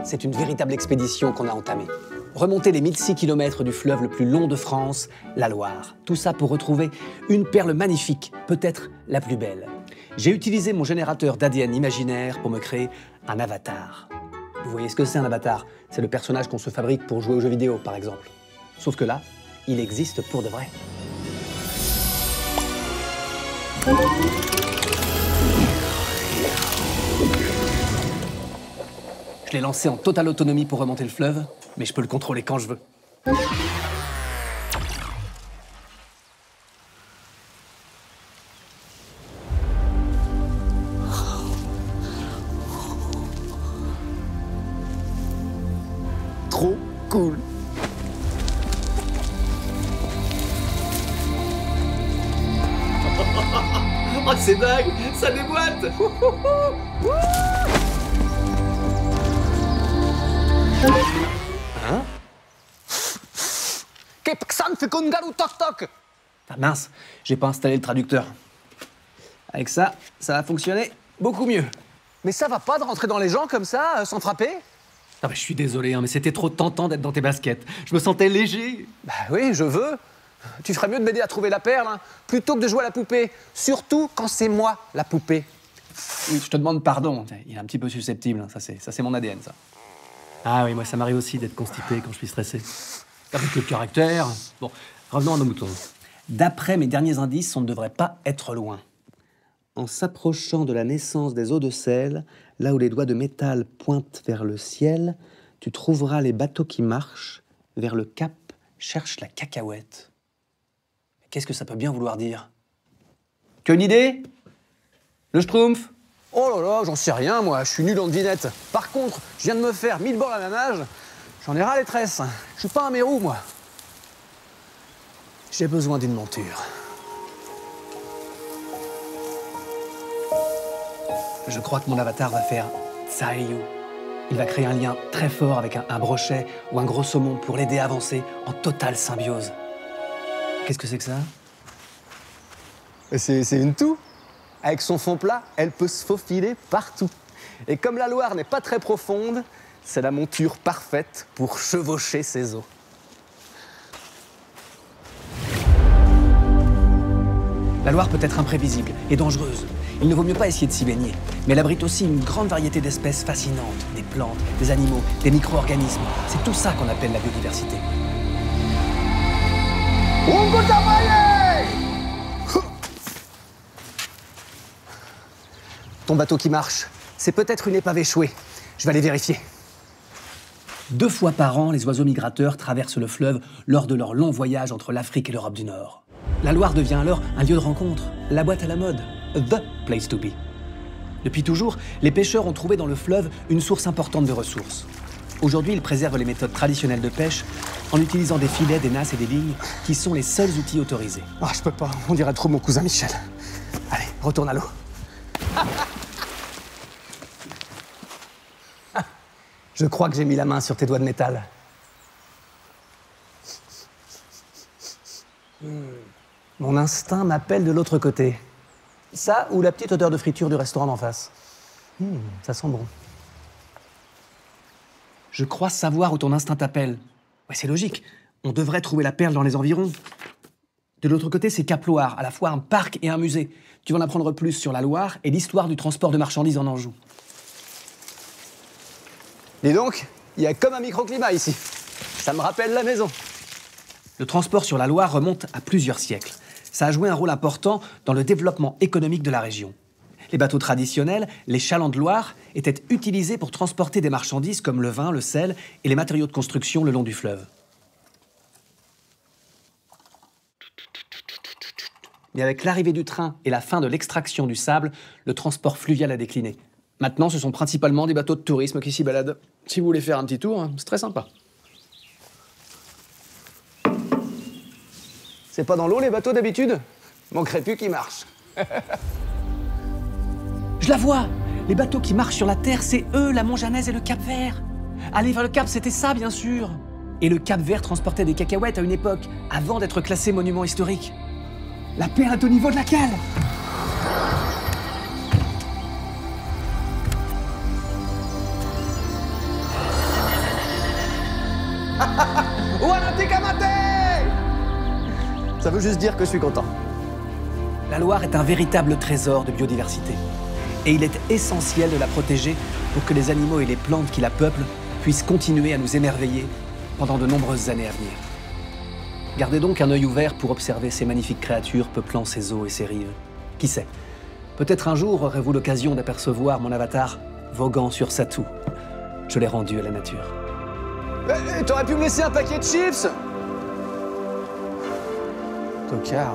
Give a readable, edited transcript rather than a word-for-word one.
c'est une véritable expédition qu'on a entamée. Remonter les 1006 km du fleuve le plus long de France, la Loire. Tout ça pour retrouver une perle magnifique, peut-être la plus belle. J'ai utilisé mon générateur d'ADN imaginaire pour me créer un avatar. Vous voyez ce que c'est un avatar? C'est le personnage qu'on se fabrique pour jouer aux jeux vidéo, par exemple. Sauf que là, il existe pour de vrai. Je l'ai lancé en totale autonomie pour remonter le fleuve, mais je peux le contrôler quand je veux. Trop cool. Oh, c'est dingue, ça déboîte. Hein? Ah mince, j'ai pas installé le traducteur. Avec ça, ça va fonctionner beaucoup mieux. Mais ça va pas de rentrer dans les gens comme ça, sans frapper? Ah bah, je suis désolé, hein, mais c'était trop tentant d'être dans tes baskets. Je me sentais léger. Bah oui, je veux. Tu ferais mieux de m'aider à trouver la perle, hein, plutôt que de jouer à la poupée. Surtout quand c'est moi, la poupée. Oui, je te demande pardon. Il est un petit peu susceptible, hein. Ça c'est mon ADN, ça. Ah oui, moi ça m'arrive aussi d'être constipé quand je suis stressé. Avec le caractère. Bon, revenons à nos moutons. D'après mes derniers indices, on ne devrait pas être loin. En s'approchant de la naissance des eaux de sel, là où les doigts de métal pointent vers le ciel, tu trouveras les bateaux qui marchent. Vers le cap, cherche la cacahuète. Qu'est-ce que ça peut bien vouloir dire? Tu as une idée? Le schtroumpf? Oh là là, j'en sais rien, moi, je suis nul en devinette. Par contre, je viens de me faire 1000 bords à la nage, j'en ai ras les tresses. Je suis pas un mérou, moi. J'ai besoin d'une monture. Je crois que mon avatar va faire Tsaeyu. Il va créer un lien très fort avec un brochet ou un gros saumon pour l'aider à avancer en totale symbiose. Qu'est-ce que c'est que ça? C'est une toux. Avec son fond plat, elle peut se faufiler partout. Et comme la Loire n'est pas très profonde, c'est la monture parfaite pour chevaucher ses eaux. La Loire peut être imprévisible et dangereuse. Il ne vaut mieux pas essayer de s'y baigner. Mais elle abrite aussi une grande variété d'espèces fascinantes. Des plantes, des animaux, des micro-organismes. C'est tout ça qu'on appelle la biodiversité. Ton bateau qui marche, c'est peut-être une épave échouée. Je vais aller vérifier. 2 fois par an, les oiseaux migrateurs traversent le fleuve lors de leur long voyage entre l'Afrique et l'Europe du Nord. La Loire devient alors un lieu de rencontre, la boîte à la mode, the place to be. Depuis toujours, les pêcheurs ont trouvé dans le fleuve une source importante de ressources. Aujourd'hui, ils préservent les méthodes traditionnelles de pêche en utilisant des filets, des nasses et des lignes qui sont les seuls outils autorisés. Ah, je peux pas, on dirait trop mon cousin Michel. Allez, retourne à l'eau. Je crois que j'ai mis la main sur tes doigts de métal. Mon instinct m'appelle de l'autre côté. Ça ou la petite odeur de friture du restaurant d'en face. Ça sent bon. Je crois savoir où ton instinct t'appelle. Ouais, c'est logique. On devrait trouver la perle dans les environs. De l'autre côté, c'est Cap-Loire, à la fois un parc et un musée. Tu vas en apprendre plus sur la Loire et l'histoire du transport de marchandises en Anjou. Dis donc, il y a comme un microclimat ici. Ça me rappelle la maison. Le transport sur la Loire remonte à plusieurs siècles. Ça a joué un rôle important dans le développement économique de la région. Les bateaux traditionnels, les chalands de Loire, étaient utilisés pour transporter des marchandises comme le vin, le sel et les matériaux de construction le long du fleuve. Mais avec l'arrivée du train et la fin de l'extraction du sable, le transport fluvial a décliné. Maintenant, ce sont principalement des bateaux de tourisme qui s'y baladent. Si vous voulez faire un petit tour, c'est très sympa. C'est pas dans l'eau les bateaux d'habitude? Manquerait plus qu'ils marchent. Je la vois! Les bateaux qui marchent sur la terre, c'est eux, la Montjanaise et le Cap-Vert. Aller vers le Cap, c'était ça, bien sûr. Et le Cap-Vert transportait des cacahuètes à une époque, avant d'être classé monument historique. La perle est au niveau de la cale! Ça veut juste dire que je suis content. La Loire est un véritable trésor de biodiversité. Et il est essentiel de la protéger pour que les animaux et les plantes qui la peuplent puissent continuer à nous émerveiller pendant de nombreuses années à venir. Gardez donc un œil ouvert pour observer ces magnifiques créatures peuplant ces eaux et ces rives. Qui sait, peut-être un jour aurez-vous l'occasion d'apercevoir mon avatar voguant sur Satou. Je l'ai rendu à la nature. T'aurais pu me laisser un paquet de chips? Tocard.